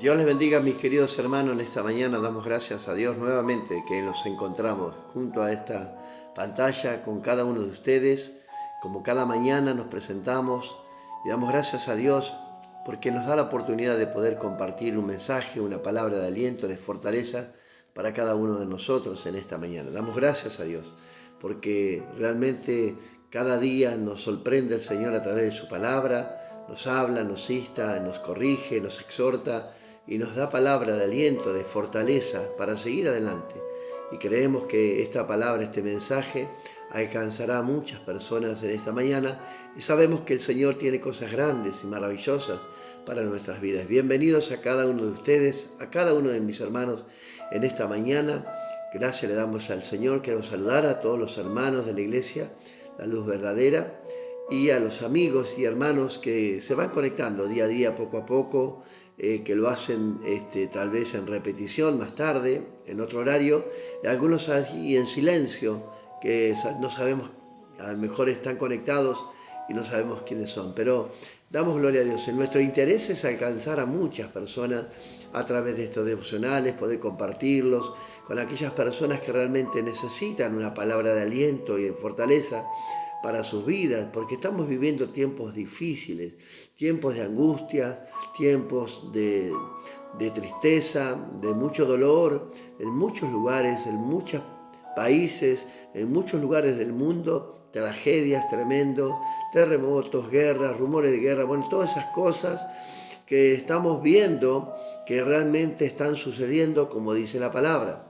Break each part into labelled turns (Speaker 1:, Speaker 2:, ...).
Speaker 1: Dios les bendiga, mis queridos hermanos. En esta mañana damos gracias a Dios nuevamente que nos encontramos junto a esta pantalla con cada uno de ustedes. Como cada mañana nos presentamos y damos gracias a Dios porque nos da la oportunidad de poder compartir un mensaje, una palabra de aliento, de fortaleza para cada uno de nosotros en esta mañana. Damos gracias a Dios porque realmente cada día nos sorprende el Señor a través de su palabra, nos habla, nos insta, nos corrige, nos exhorta y nos da palabra de aliento, de fortaleza para seguir adelante. Y creemos que esta palabra, este mensaje, alcanzará a muchas personas en esta mañana y sabemos que el Señor tiene cosas grandes y maravillosas para nuestras vidas. Bienvenidos a cada uno de ustedes, a cada uno de mis hermanos en esta mañana. Gracias le damos al Señor. Queremos saludar a todos los hermanos de la iglesia, La Luz Verdadera, y a los amigos y hermanos que se van conectando día a día, poco a poco, que lo hacen tal vez en repetición más tarde, en otro horario, y algunos allí en silencio, que no sabemos, a lo mejor están conectados y no sabemos quiénes son, pero damos gloria a Dios. Nuestro interés es alcanzar a muchas personas a través de estos devocionales, poder compartirlos con aquellas personas que realmente necesitan una palabra de aliento y de fortaleza para sus vidas, porque estamos viviendo tiempos difíciles, tiempos de angustia, tiempos de tristeza, de mucho dolor, en muchos lugares, en muchos países, en muchos lugares del mundo, tragedias tremendas, terremotos, guerras, rumores de guerra, bueno, todas esas cosas que estamos viendo que realmente están sucediendo como dice la palabra.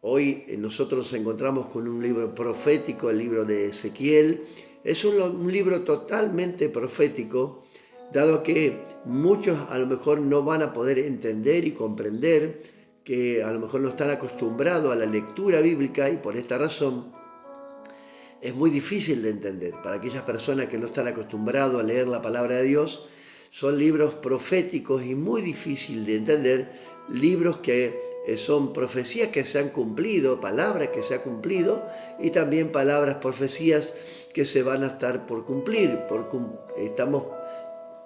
Speaker 1: Hoy nosotros nos encontramos con un libro profético, el libro de Ezequiel. Es un libro totalmente profético, dado que muchos a lo mejor no van a poder entender y comprender, que a lo mejor no están acostumbrados a la lectura bíblica y por esta razón es muy difícil de entender. Para aquellas personas que no están acostumbrados a leer la palabra de Dios, son libros proféticos y muy difícil de entender, libros que son profecías que se han cumplido, palabras que se han cumplido y también palabras, profecías que se van a estar por cumplir. Estamos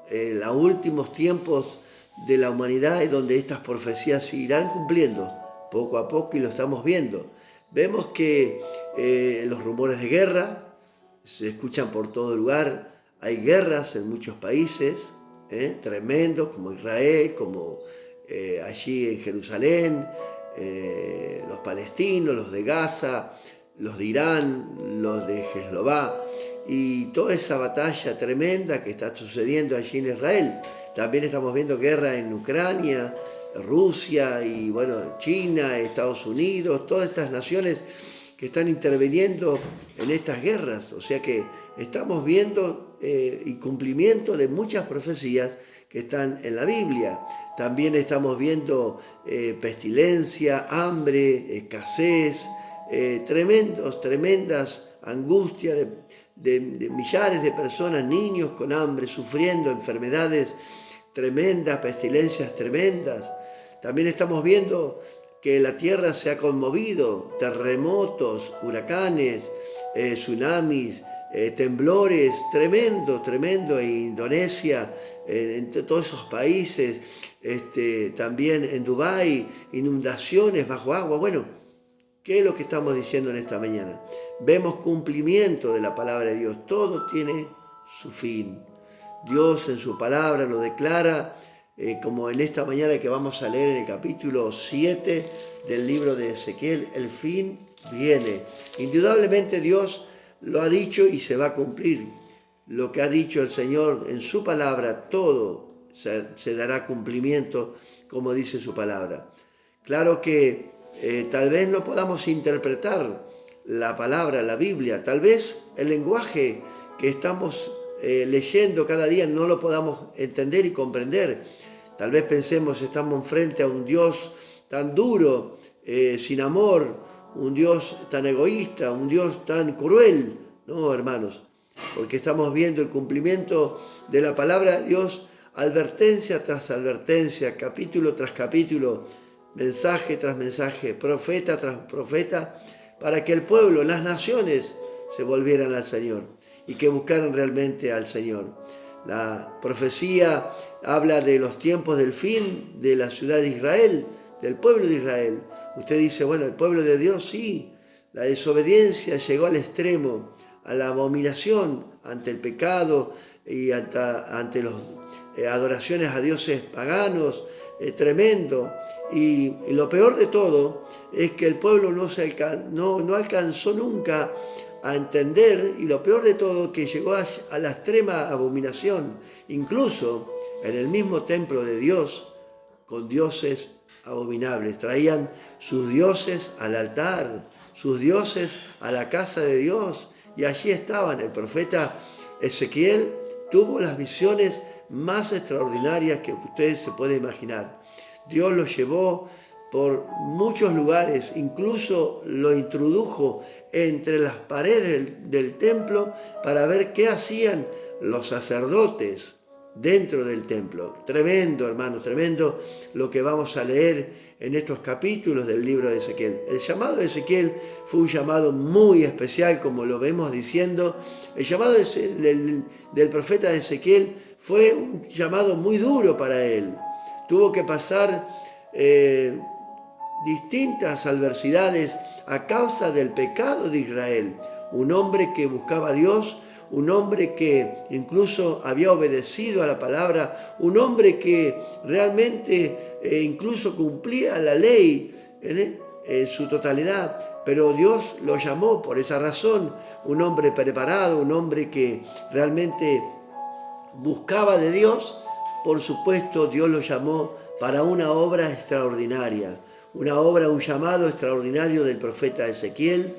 Speaker 1: en los últimos tiempos de la humanidad y donde estas profecías se irán cumpliendo poco a poco y lo estamos viendo. Vemos que los rumores de guerra se escuchan por todo lugar, hay guerras en muchos países, tremendos, como Israel, como allí en Jerusalén, los palestinos, los de Gaza, los de Irán, los de Hezbolá, y toda esa batalla tremenda que está sucediendo allí en Israel. También estamos viendo guerra en Ucrania, Rusia y bueno, China, Estados Unidos, todas estas naciones que están interviniendo en estas guerras. O sea que estamos viendo y cumplimiento de muchas profecías que están en la Biblia. También estamos viendo pestilencia, hambre, escasez, tremendas angustias de millares de personas, niños con hambre, sufriendo enfermedades tremendas, pestilencias tremendas. También estamos viendo que la tierra se ha conmovido, terremotos, huracanes, tsunamis, temblores tremendos en Indonesia, en todos esos países, también en Dubái, inundaciones bajo agua. Bueno, ¿qué es lo que estamos diciendo en esta mañana? Vemos cumplimiento de la palabra de Dios, todo tiene su fin. Dios en su palabra lo declara, como en esta mañana que vamos a leer en el capítulo 7 del libro de Ezequiel, el fin viene. Indudablemente Dios lo ha dicho y se va a cumplir. Lo que ha dicho el Señor en su palabra, todo se dará cumplimiento como dice su palabra. Claro que tal vez no podamos interpretar la palabra, la Biblia, tal vez el lenguaje que estamos leyendo cada día no lo podamos entender y comprender. Tal vez pensemos estamos frente a un Dios tan duro, sin amor, un Dios tan egoísta, un Dios tan cruel. No, hermanos, porque estamos viendo el cumplimiento de la palabra de Dios, advertencia tras advertencia, capítulo tras capítulo, mensaje tras mensaje, profeta tras profeta, para que el pueblo, las naciones, se volvieran al Señor y que buscaran realmente al Señor. La profecía habla de los tiempos del fin de la ciudad de Israel, del pueblo de Israel. Usted dice, bueno, el pueblo de Dios sí. La desobediencia llegó al extremo, a la abominación ante el pecado y ante las adoraciones a dioses paganos, tremendo. Y lo peor de todo es que el pueblo no alcanzó nunca a entender, y lo peor de todo que llegó a la extrema abominación, incluso en el mismo templo de Dios, con dioses abominables. Traían sus dioses al altar, sus dioses a la casa de Dios, y allí estaban. El profeta Ezequiel tuvo las visiones más extraordinarias que ustedes se pueden imaginar. Dios lo llevó por muchos lugares, incluso lo introdujo entre las paredes del templo para ver qué hacían los sacerdotes dentro del templo. Tremendo, hermanos, tremendo lo que vamos a leer en estos capítulos del libro de Ezequiel. El llamado de Ezequiel fue un llamado muy especial, como lo vemos diciendo. El llamado del profeta Ezequiel fue un llamado muy duro para él. Tuvo que pasar distintas adversidades a causa del pecado de Israel. Un hombre que buscaba a Dios, un hombre que incluso había obedecido a la palabra, un hombre que realmente incluso cumplía la ley en su totalidad, pero Dios lo llamó por esa razón, un hombre preparado, un hombre que realmente buscaba de Dios. Por supuesto, Dios lo llamó para una obra extraordinaria, un llamado extraordinario del profeta Ezequiel,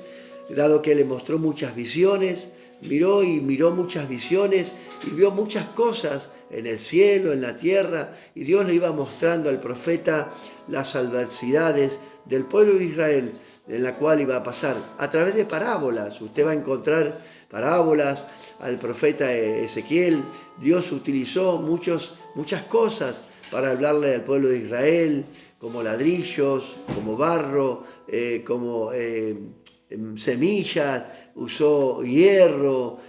Speaker 1: dado que le mostró muchas visiones, miró muchas visiones y vio muchas cosas en el cielo, en la tierra, y Dios le iba mostrando al profeta las adversidades del pueblo de Israel, en la cual iba a pasar a través de parábolas. Usted va a encontrar parábolas al profeta Ezequiel. Dios utilizó muchas cosas para hablarle al pueblo de Israel, como ladrillos, como barro, como semillas, usó hierro,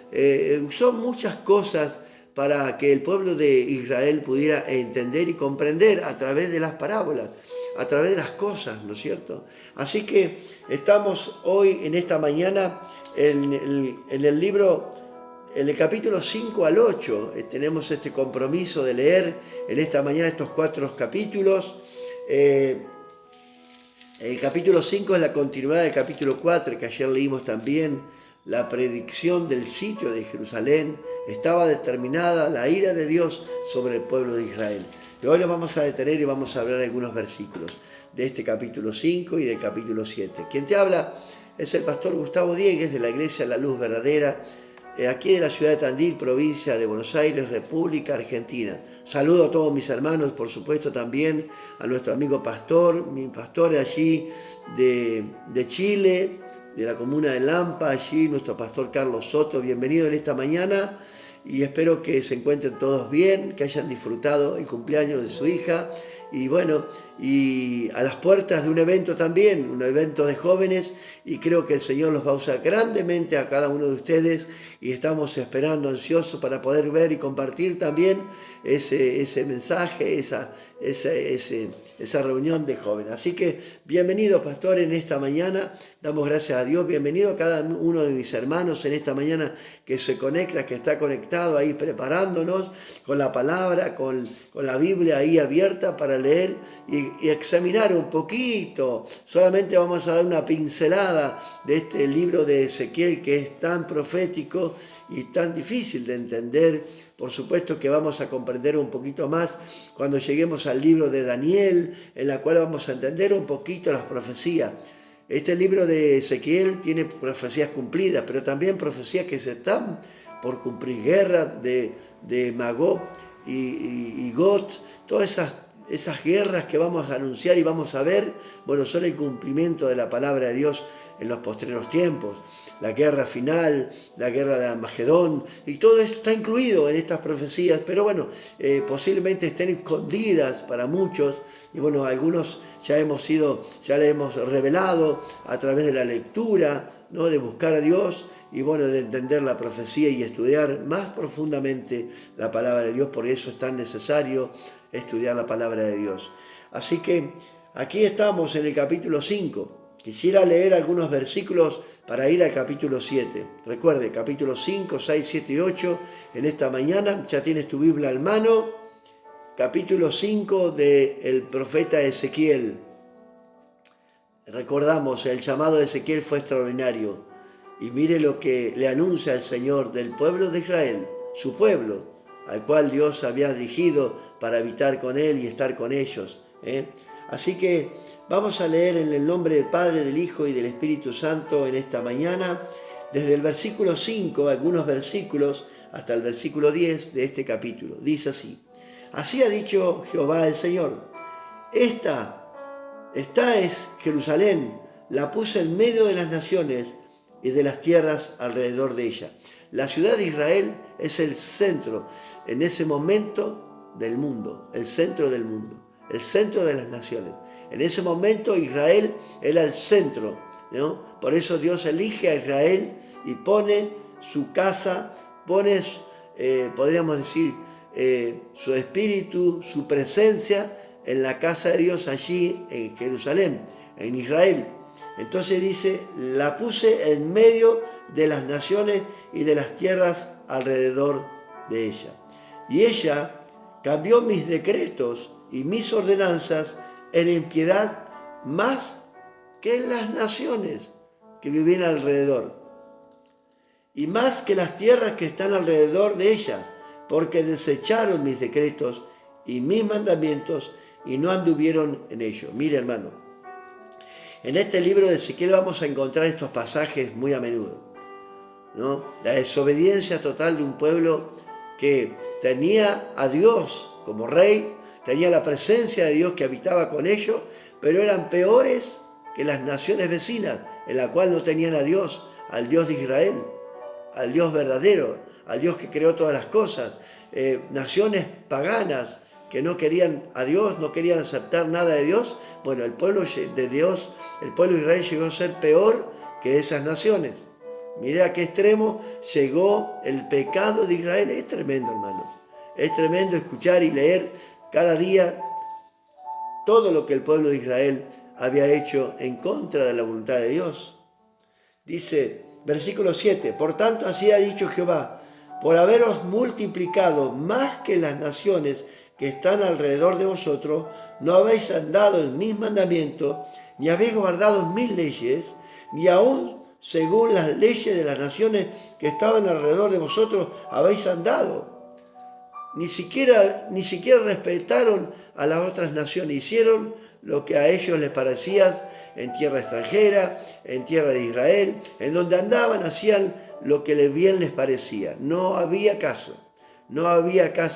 Speaker 1: usó muchas cosas para que el pueblo de Israel pudiera entender y comprender a través de las parábolas, a través de las cosas, ¿no es cierto? Así que estamos hoy, en esta mañana, en el libro, en el capítulo 5 al 8, tenemos este compromiso de leer en esta mañana estos 4 capítulos. El capítulo 5 es la continuidad del capítulo 4, que ayer leímos también. La predicción del sitio de Jerusalén. Estaba determinada la ira de Dios sobre el pueblo de Israel. Y hoy nos vamos a detener y vamos a hablar de algunos versículos de este capítulo 5 y del capítulo 7. Quien te habla es el pastor Gustavo Diegues, de la Iglesia La Luz Verdadera, aquí de la ciudad de Tandil, provincia de Buenos Aires, República Argentina. Saludo a todos mis hermanos, por supuesto también a nuestro amigo pastor, mi pastor allí de Chile, de la comuna de Lampa, allí nuestro pastor Carlos Soto. Bienvenido en esta mañana y espero que se encuentren todos bien, que hayan disfrutado el cumpleaños de su hija. Y bueno, y a las puertas de un evento también, un evento de jóvenes, y creo que el Señor los va a usar grandemente a cada uno de ustedes, y estamos esperando ansiosos para poder ver y compartir también ese mensaje, esa reunión de jóvenes. Así que bienvenido, pastor, en esta mañana. Damos gracias a Dios. Bienvenido a cada uno de mis hermanos en esta mañana que se conecta, que está conectado ahí preparándonos con la palabra, con la Biblia ahí abierta para leer y examinar un poquito. Solamente vamos a dar una pincelada de este libro de Ezequiel, que es tan profético y tan difícil de entender. Por supuesto que vamos a comprender un poquito más cuando lleguemos al libro de Daniel, en la cual vamos a entender un poquito las profecías. Este libro de Ezequiel tiene profecías cumplidas, pero también profecías que se están por cumplir. Guerra de Magog y Gog, todas esas guerras que vamos a anunciar y vamos a ver, bueno, son el cumplimiento de la palabra de Dios en los postreros tiempos. La guerra final, la guerra de Armagedón, y todo esto está incluido en estas profecías, pero bueno, posiblemente estén escondidas para muchos, y bueno, algunos ya le hemos revelado a través de la lectura, ¿no? De buscar a Dios y bueno, de entender la profecía y estudiar más profundamente la palabra de Dios. Por eso es tan necesario estudiar la palabra de Dios. Así que aquí estamos en el capítulo 5. Quisiera leer algunos versículos para ir al capítulo 7. Recuerde, capítulo 5, 6, 7 y 8. En esta mañana ya tienes tu Biblia en mano. Capítulo 5 del profeta Ezequiel. Recordamos, el llamado de Ezequiel fue extraordinario. Y mire lo que le anuncia el Señor del pueblo de Israel, su pueblo, al cual Dios había dirigido para habitar con él y estar con ellos. Así que vamos a leer en el nombre del Padre, del Hijo y del Espíritu Santo en esta mañana, desde el versículo 5, algunos versículos, hasta el versículo 10 de este capítulo. Dice así: así ha dicho Jehová el Señor, esta es Jerusalén, la puse en medio de las naciones y de las tierras alrededor de ella. La ciudad de Israel es el centro, en ese momento, del mundo, el centro del mundo, el centro de las naciones. En ese momento Israel era el centro, ¿no? Por eso Dios elige a Israel y pone su casa, pone, podríamos decir, su espíritu, su presencia en la casa de Dios allí en Jerusalén, en Israel. Entonces dice, la puse en medio de las naciones y de las tierras alrededor de ella. Y ella cambió mis decretos y mis ordenanzas en impiedad más que las naciones que vivían alrededor, y más que las tierras que están alrededor de ella, porque desecharon mis decretos y mis mandamientos y no anduvieron en ello. Mire, hermano, en este libro de Ezequiel vamos a encontrar estos pasajes muy a menudo, ¿no? La desobediencia total de un pueblo que tenía a Dios como rey, tenía la presencia de Dios que habitaba con ellos, pero eran peores que las naciones vecinas, en la cual no tenían a Dios, al Dios de Israel, al Dios verdadero, al Dios que creó todas las cosas. Naciones paganas que no querían a Dios, no querían aceptar nada de Dios. Bueno, el pueblo de Dios, el pueblo de Israel llegó a ser peor que esas naciones. Mire a qué extremo llegó el pecado de Israel. Es tremendo, hermanos. Es tremendo escuchar y leer cada día todo lo que el pueblo de Israel había hecho en contra de la voluntad de Dios. Dice, versículo 7, por tanto así ha dicho Jehová, por haberos multiplicado más que las naciones que están alrededor de vosotros, no habéis andado en mis mandamientos, ni habéis guardado mis leyes, ni aún según las leyes de las naciones que estaban alrededor de vosotros habéis andado. Ni siquiera respetaron a las otras naciones, hicieron lo que a ellos les parecía en tierra extranjera, en tierra de Israel, en donde andaban hacían lo que bien les parecía. No había caso,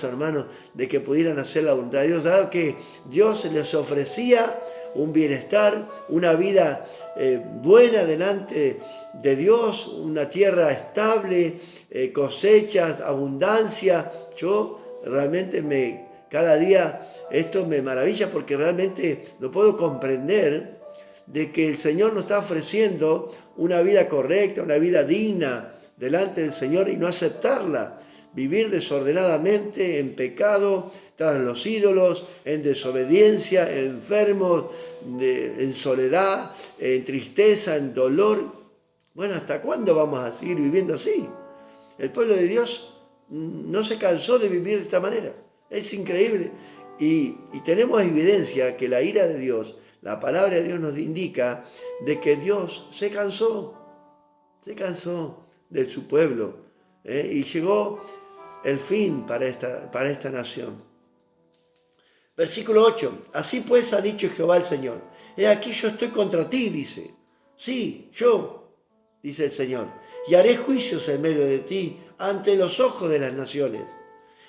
Speaker 1: hermanos, de que pudieran hacer la voluntad de Dios, dado que Dios les ofrecía un bienestar, una vida buena delante de Dios, una tierra estable, cosechas, abundancia. Yo realmente cada día esto me maravilla porque realmente no puedo comprender de que el Señor nos está ofreciendo una vida correcta, una vida digna delante del Señor y no aceptarla. Vivir desordenadamente, en pecado, tras los ídolos, en desobediencia, enfermos, en soledad, en tristeza, en dolor. Bueno, ¿hasta cuándo vamos a seguir viviendo así? El pueblo de Dios no se cansó de vivir de esta manera. Es increíble. Y tenemos evidencia que la ira de Dios, la palabra de Dios nos indica de que Dios se cansó de su pueblo, y llegó el fin para esta nación. Versículo 8, así pues ha dicho Jehová el Señor, he aquí yo estoy contra ti, dice. Sí, yo, dice el Señor, y haré juicios en medio de ti ante los ojos de las naciones,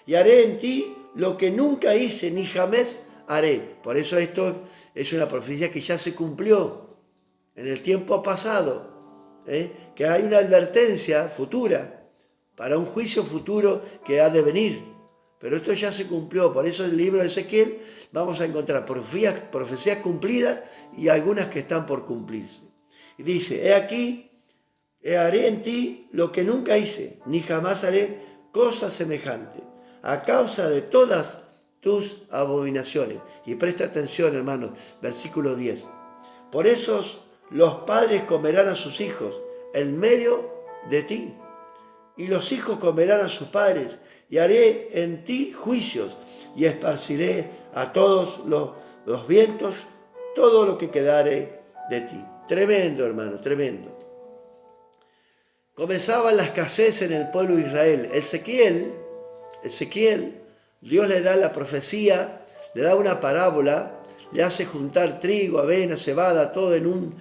Speaker 1: y haré en ti lo que nunca hice ni jamás haré. Por eso esto es una profecía que ya se cumplió en el tiempo pasado, que hay una advertencia futura para un juicio futuro que ha de venir. Pero esto ya se cumplió, por eso en el libro de Ezequiel vamos a encontrar profecías cumplidas y algunas que están por cumplirse. Y dice, he aquí, haré en ti lo que nunca hice, ni jamás haré cosa semejante, a causa de todas tus abominaciones. Y presta atención, hermanos, versículo 10. Por eso los padres comerán a sus hijos en medio de ti, y los hijos comerán a sus padres, y haré en ti juicios, y esparciré a todos los vientos todo lo que quedare de ti. Tremendo, hermano, tremendo. Comenzaba la escasez en el pueblo de Israel. Ezequiel, Dios le da la profecía, le da una parábola, le hace juntar trigo, avena, cebada, todo en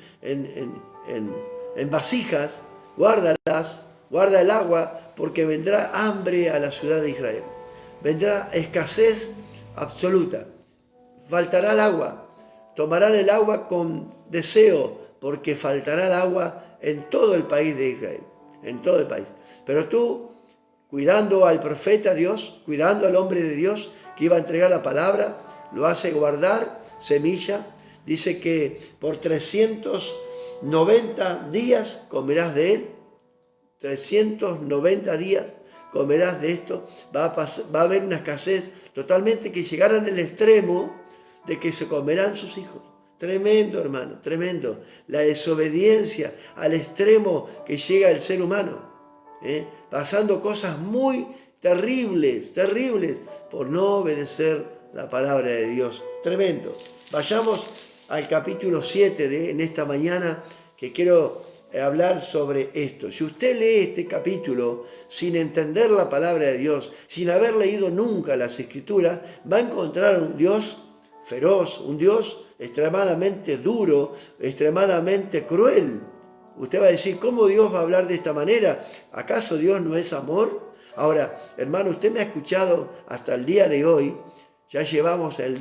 Speaker 1: vasijas, guárdalas, guarda el agua, porque vendrá hambre a la ciudad de Israel. Vendrá escasez absoluta. Faltará el agua. Tomarán el agua con deseo, porque faltará el agua en todo el país de Israel. En todo el país. Pero tú, cuidando al profeta Dios, cuidando al hombre de Dios que iba a entregar la palabra, lo hace guardar semilla. Dice que por 390 días comerás de él. 390 días comerás de esto. Va a haber una escasez totalmente que llegará al extremo de que se comerán sus hijos. Tremendo, hermano, tremendo. La desobediencia al extremo que llega el ser humano. Pasando cosas muy terribles por no obedecer la palabra de Dios. Tremendo. Vayamos al capítulo 7 en esta mañana, que quiero hablar sobre esto. Si usted lee este capítulo sin entender la palabra de Dios, sin haber leído nunca las Escrituras, va a encontrar un Dios feroz, un Dios extremadamente duro, extremadamente cruel. Usted va a decir, ¿cómo Dios va a hablar de esta manera? ¿Acaso Dios no es amor? Ahora, hermano, usted me ha escuchado hasta el día de hoy. Ya llevamos el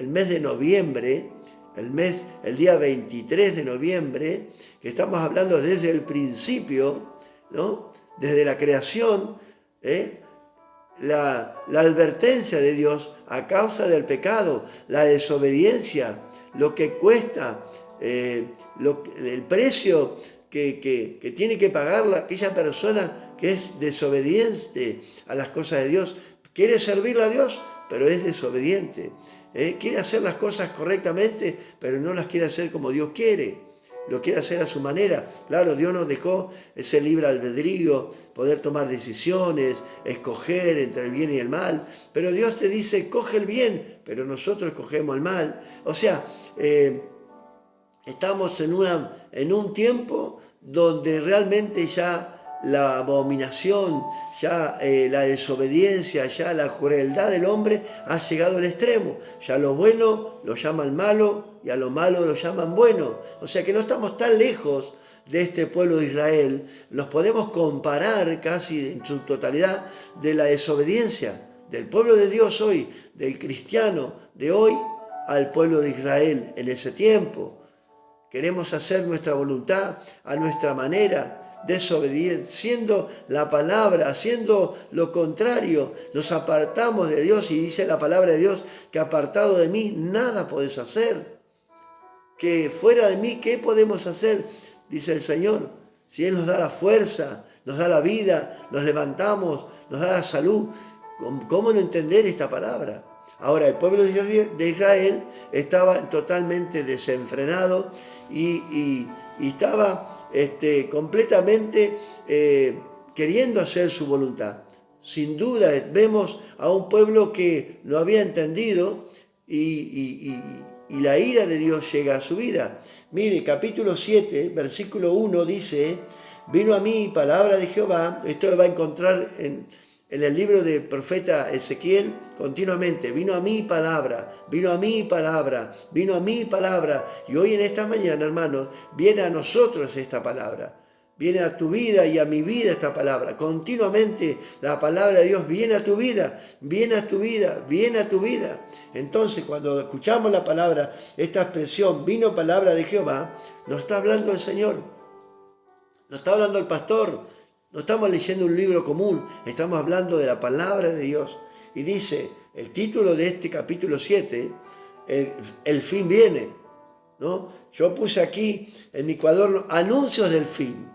Speaker 1: mes de noviembre, el día 23 de noviembre, que estamos hablando desde el principio, ¿no? Desde la creación, la advertencia de Dios a causa del pecado, la desobediencia, lo que cuesta, el precio que tiene que pagar aquella persona que es desobediente a las cosas de Dios. Quiere servirle a Dios, pero es desobediente. Quiere hacer las cosas correctamente, pero no las quiere hacer como Dios quiere. Lo quiere hacer a su manera. Claro, Dios nos dejó ese libre albedrío, poder tomar decisiones, escoger entre el bien y el mal. Pero Dios te dice, coge el bien, pero nosotros escogemos el mal. O sea, estamos en un tiempo donde realmente ya la abominación, ya la desobediencia, ya la crueldad del hombre ha llegado al extremo. Ya lo bueno lo llaman malo y a lo malo lo llaman bueno. O sea que no estamos tan lejos de este pueblo de Israel. Nos podemos comparar casi en su totalidad de la desobediencia del pueblo de Dios hoy, del cristiano de hoy, al pueblo de Israel en ese tiempo. Queremos hacer nuestra voluntad a nuestra manera, desobedeciendo la palabra, haciendo lo contrario. Nos apartamos de Dios y dice la palabra de Dios que apartado de mí nada podés hacer. Que fuera de mí, ¿qué podemos hacer? Dice el Señor. Si Él nos da la fuerza, nos da la vida, nos levantamos, nos da la salud, ¿cómo no entender esta palabra? Ahora, el pueblo de Israel estaba totalmente desenfrenado y estaba completamente queriendo hacer su voluntad. Sin duda, vemos a un pueblo que no había entendido y la ira de Dios llega a su vida. Mire, capítulo 7, versículo 1 dice, vino a mí palabra de Jehová. Esto lo va a encontrar en el libro del profeta Ezequiel continuamente. Vino a mí palabra, vino a mí palabra, vino a mí palabra. Y hoy en esta mañana, hermanos, viene a nosotros esta palabra. Viene a tu vida y a mi vida esta palabra. Continuamente la palabra de Dios viene a tu vida, viene a tu vida, viene a tu vida. Entonces, cuando escuchamos la palabra, esta expresión, vino palabra de Jehová, nos está hablando el Señor. Nos está hablando el pastor. No estamos leyendo un libro común, estamos hablando de la palabra de Dios. Y dice, el título de este capítulo 7, el fin viene, ¿no? Yo puse aquí en mi cuaderno, anuncios del fin.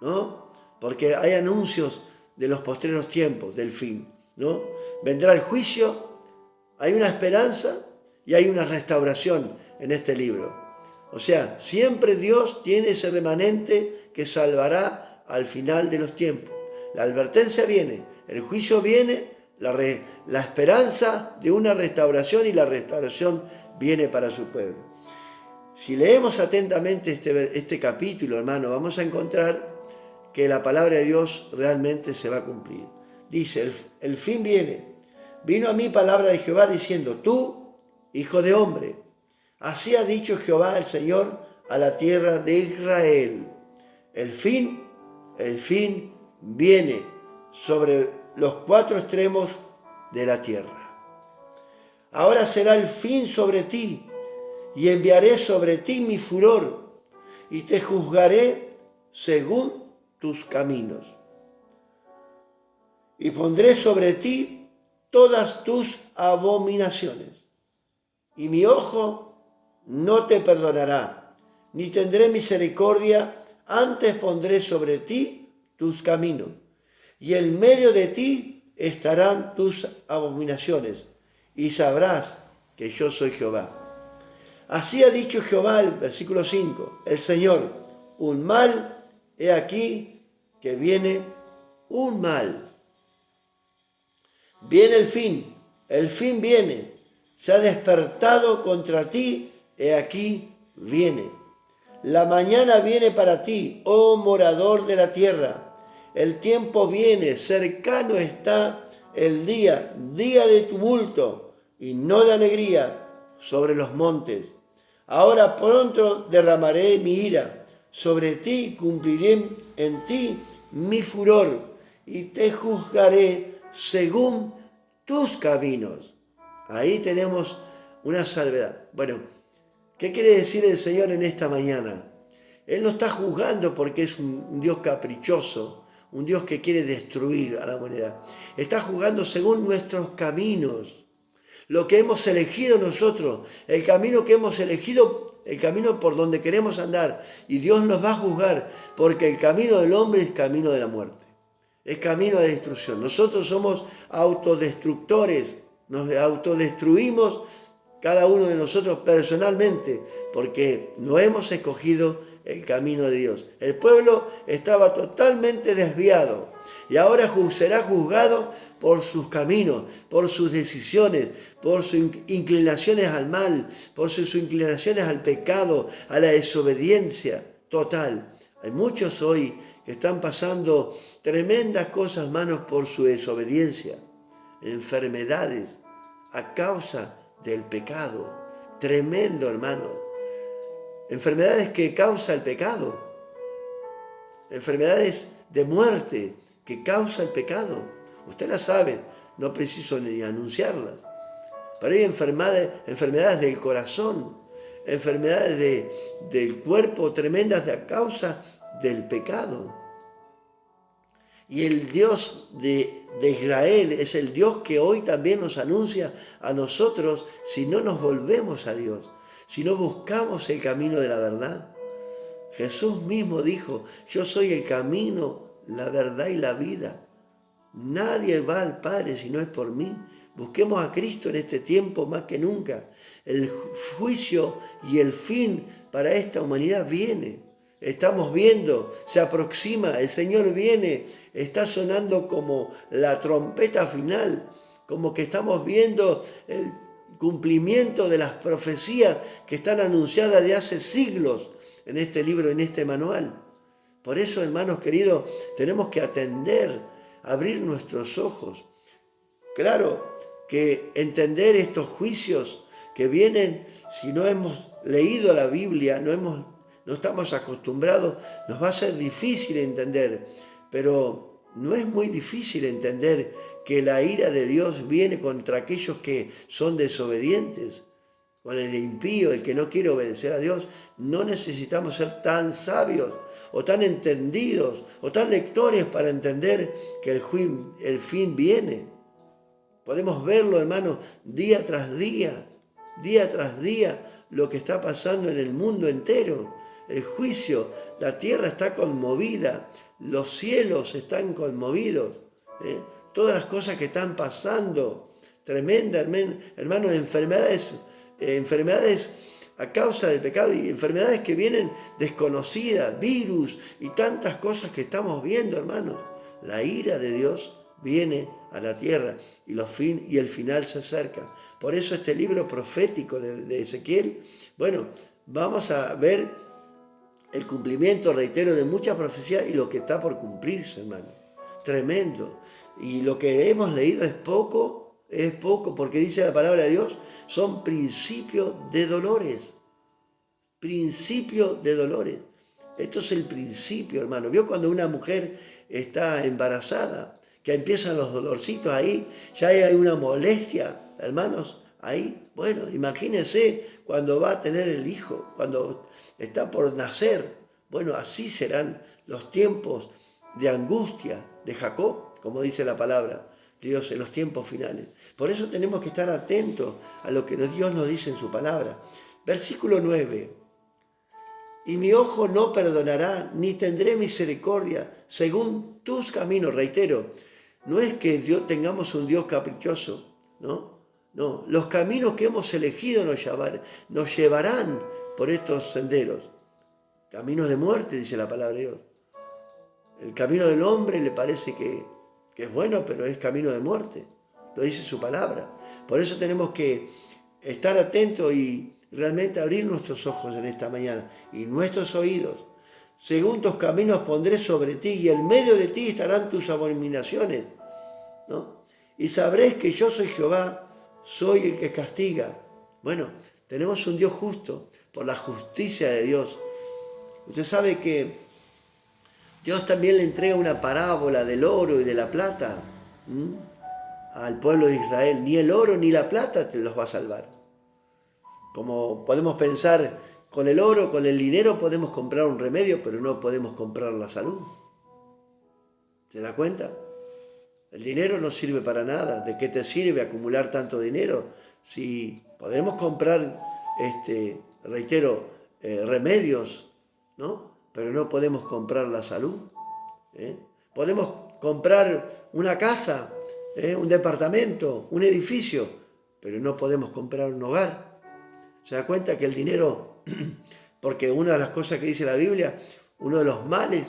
Speaker 1: ¿no? Porque hay anuncios de los postreros tiempos, del fin, ¿no? Vendrá el juicio, hay una esperanza y hay una restauración en este libro. O sea, siempre Dios tiene ese remanente que salvará al final de los tiempos. La advertencia viene, el juicio viene, la esperanza de una restauración y la restauración viene para su pueblo. Si leemos atentamente este capítulo, hermano, vamos a encontrar que la palabra de Dios realmente se va a cumplir. Dice, el fin viene. Vino a mí palabra de Jehová diciendo, tú, hijo de hombre, así ha dicho Jehová el Señor a la tierra de Israel. El fin viene sobre los cuatro extremos de la tierra. Ahora será el fin sobre ti, y enviaré sobre ti mi furor, y te juzgaré según tus caminos. Y pondré sobre ti todas tus abominaciones, y mi ojo no te perdonará, ni tendré misericordia, antes pondré sobre ti tus caminos, y en medio de ti estarán tus abominaciones, y sabrás que yo soy Jehová. Así ha dicho Jehová, el versículo 5, el Señor, un mal, he aquí que viene un mal. Viene el fin viene, se ha despertado contra ti, he aquí viene. La mañana viene para ti, oh morador de la tierra. El tiempo viene, cercano está el día de tumulto y no de alegría sobre los montes. Ahora pronto derramaré mi ira sobre ti y cumpliré en ti mi furor y te juzgaré según tus caminos. Ahí tenemos una salvedad. Bueno, ¿qué quiere decir el Señor en esta mañana? Él no está juzgando porque es un Dios caprichoso, un Dios que quiere destruir a la humanidad. Está juzgando según nuestros caminos. Lo que hemos elegido nosotros, el camino que hemos elegido, el camino por donde queremos andar. Y Dios nos va a juzgar porque el camino del hombre es camino de la muerte, es camino de destrucción. Nosotros somos autodestructores, nos autodestruimos cada uno de nosotros personalmente porque no hemos escogido el camino de Dios. El pueblo estaba totalmente desviado y ahora será juzgado por sus caminos, por sus decisiones, por sus inclinaciones al mal, por sus inclinaciones al pecado, a la desobediencia total. Hay muchos hoy que están pasando tremendas cosas, hermanos, por su desobediencia, enfermedades a causa del pecado. Tremendo, hermano. Enfermedades que causa el pecado. Enfermedades de muerte que causa el pecado. Usted las sabe, no preciso ni anunciarlas. Pero hay enfermedades del corazón, enfermedades del cuerpo tremendas a causa del pecado. Y el Dios de Israel es el Dios que hoy también nos anuncia a nosotros si no nos volvemos a Dios, si no buscamos el camino de la verdad. Jesús mismo dijo, yo soy el camino, la verdad y la vida. Nadie va al Padre si no es por mí. Busquemos a Cristo en este tiempo más que nunca. El juicio y el fin para esta humanidad viene. Estamos viendo, se aproxima, el Señor viene, está sonando como la trompeta final, como que estamos viendo el cumplimiento de las profecías que están anunciadas de hace siglos en este libro, en este manual. Por eso, hermanos queridos, tenemos que abrir nuestros ojos. Claro que entender estos juicios que vienen, si no hemos leído la Biblia, no estamos acostumbrados, nos va a ser difícil entender, pero no es muy difícil entender que la ira de Dios viene contra aquellos que son desobedientes. Con el impío, el que no quiere obedecer a Dios, no necesitamos ser tan sabios o tan entendidos o tan lectores para entender que el fin viene. Podemos verlo, hermanos, día tras día, lo que está pasando en el mundo entero. El juicio, la tierra está conmovida. los cielos están conmovidos, todas las cosas que están pasando, tremendas, hermanos, enfermedades a causa del pecado y enfermedades que vienen desconocidas, virus y tantas cosas que estamos viendo, hermanos. La ira de Dios viene a la tierra y el final se acerca. Por eso este libro profético de Ezequiel, bueno, vamos a ver el cumplimiento, reitero, de muchas profecías y lo que está por cumplirse, hermano. Tremendo. Y lo que hemos leído es poco, porque dice la palabra de Dios, son principios de dolores. Principios de dolores. Esto es el principio, hermano. ¿Vio cuando una mujer está embarazada? Que empiezan los dolorcitos ahí, ya hay una molestia, hermanos, ahí. Bueno, imagínense cuando va a tener el hijo, cuando está por nacer. Bueno, así serán los tiempos de angustia de Jacob, como dice la palabra de Dios en los tiempos finales. Por eso tenemos que estar atentos a lo que Dios nos dice en su palabra. Versículo 9. Y mi ojo no perdonará, ni tendré misericordia según tus caminos. Reitero, no es que tengamos un Dios caprichoso, ¿no? No, los caminos que hemos elegido nos llevarán por estos senderos. Caminos de muerte, dice la palabra de Dios. El camino del hombre le parece que es bueno, pero es camino de muerte. Lo dice su palabra. Por eso tenemos que estar atentos y realmente abrir nuestros ojos en esta mañana y nuestros oídos. Según tus caminos pondré sobre ti y en medio de ti estarán tus abominaciones, ¿no? Y sabréis que yo soy Jehová, soy el que castiga. Bueno, tenemos un Dios justo por la justicia de Dios. Usted sabe que Dios también le entrega una parábola del oro y de la plata al pueblo de Israel. Ni el oro ni la plata te los va a salvar. Como podemos pensar, con el oro, con el dinero podemos comprar un remedio, pero no podemos comprar la salud. ¿Se da cuenta? El dinero no sirve para nada. ¿De qué te sirve acumular tanto dinero? Si podemos comprar, remedios, ¿no? Pero no podemos comprar la salud. Podemos comprar una casa, un departamento, un edificio, pero no podemos comprar un hogar. Se da cuenta que el dinero, porque una de las cosas que dice la Biblia, uno de los males,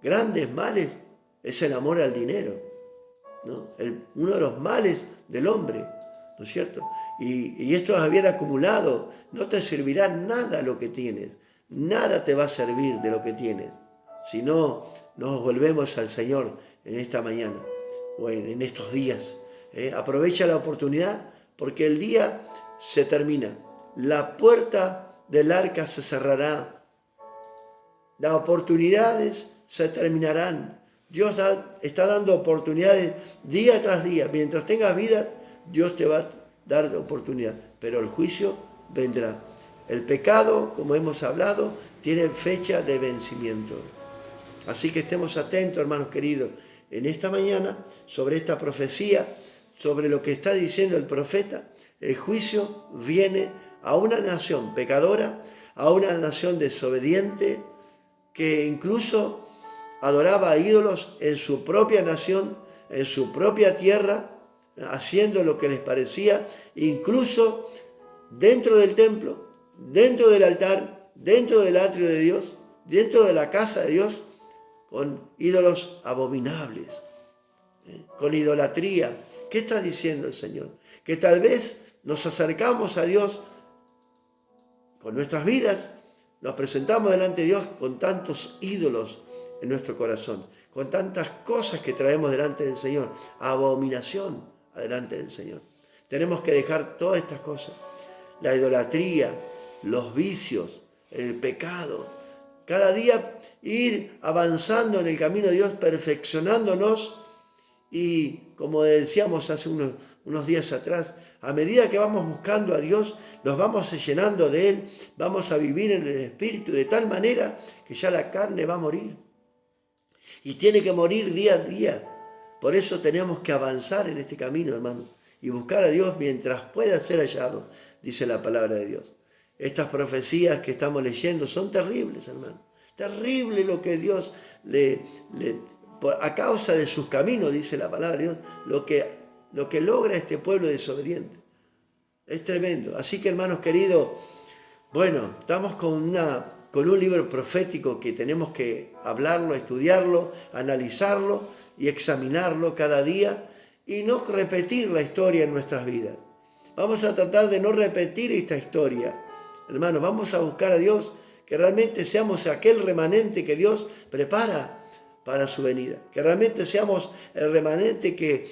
Speaker 1: grandes males, es el amor al dinero, ¿no? Uno de los males del hombre, ¿no es cierto? Y esto haber acumulado, no te servirá nada lo que tienes, nada te va a servir de lo que tienes, si no nos volvemos al Señor en esta mañana o en estos días. Aprovecha la oportunidad porque el día se termina. La puerta del arca se cerrará. Las oportunidades se terminarán. Dios está dando oportunidades día tras día. Mientras tengas vida, Dios te va a dar oportunidad. Pero el juicio vendrá. El pecado, como hemos hablado, tiene fecha de vencimiento. Así que estemos atentos, hermanos queridos, en esta mañana sobre esta profecía, sobre lo que está diciendo el profeta. El juicio viene a una nación pecadora, a una nación desobediente, que incluso adoraba a ídolos en su propia nación, en su propia tierra, haciendo lo que les parecía, incluso dentro del templo, dentro del altar, dentro del atrio de Dios, dentro de la casa de Dios, con ídolos abominables, con idolatría. ¿Qué está diciendo el Señor? Que tal vez nos acercamos a Dios con nuestras vidas, nos presentamos delante de Dios con tantos ídolos en nuestro corazón, con tantas cosas que traemos delante del Señor, abominación delante del Señor. Tenemos que dejar todas estas cosas, la idolatría, los vicios, el pecado, cada día ir avanzando en el camino de Dios, perfeccionándonos y, como decíamos hace unos días atrás, a medida que vamos buscando a Dios, nos vamos llenando de Él, vamos a vivir en el Espíritu de tal manera que ya la carne va a morir. Y tiene que morir día a día. Por eso tenemos que avanzar en este camino, hermano, y buscar a Dios mientras pueda ser hallado, dice la palabra de Dios. Estas profecías que estamos leyendo son terribles, hermano. Terrible lo que Dios a causa de sus caminos, dice la palabra de Dios, lo que logra este pueblo desobediente. Es tremendo. Así que, hermanos queridos, bueno, estamos con un libro profético que tenemos que hablarlo, estudiarlo, analizarlo y examinarlo cada día y no repetir la historia en nuestras vidas. Vamos a tratar de no repetir esta historia. Hermanos, vamos a buscar a Dios, que realmente seamos aquel remanente que Dios prepara para su venida. Que realmente seamos el remanente que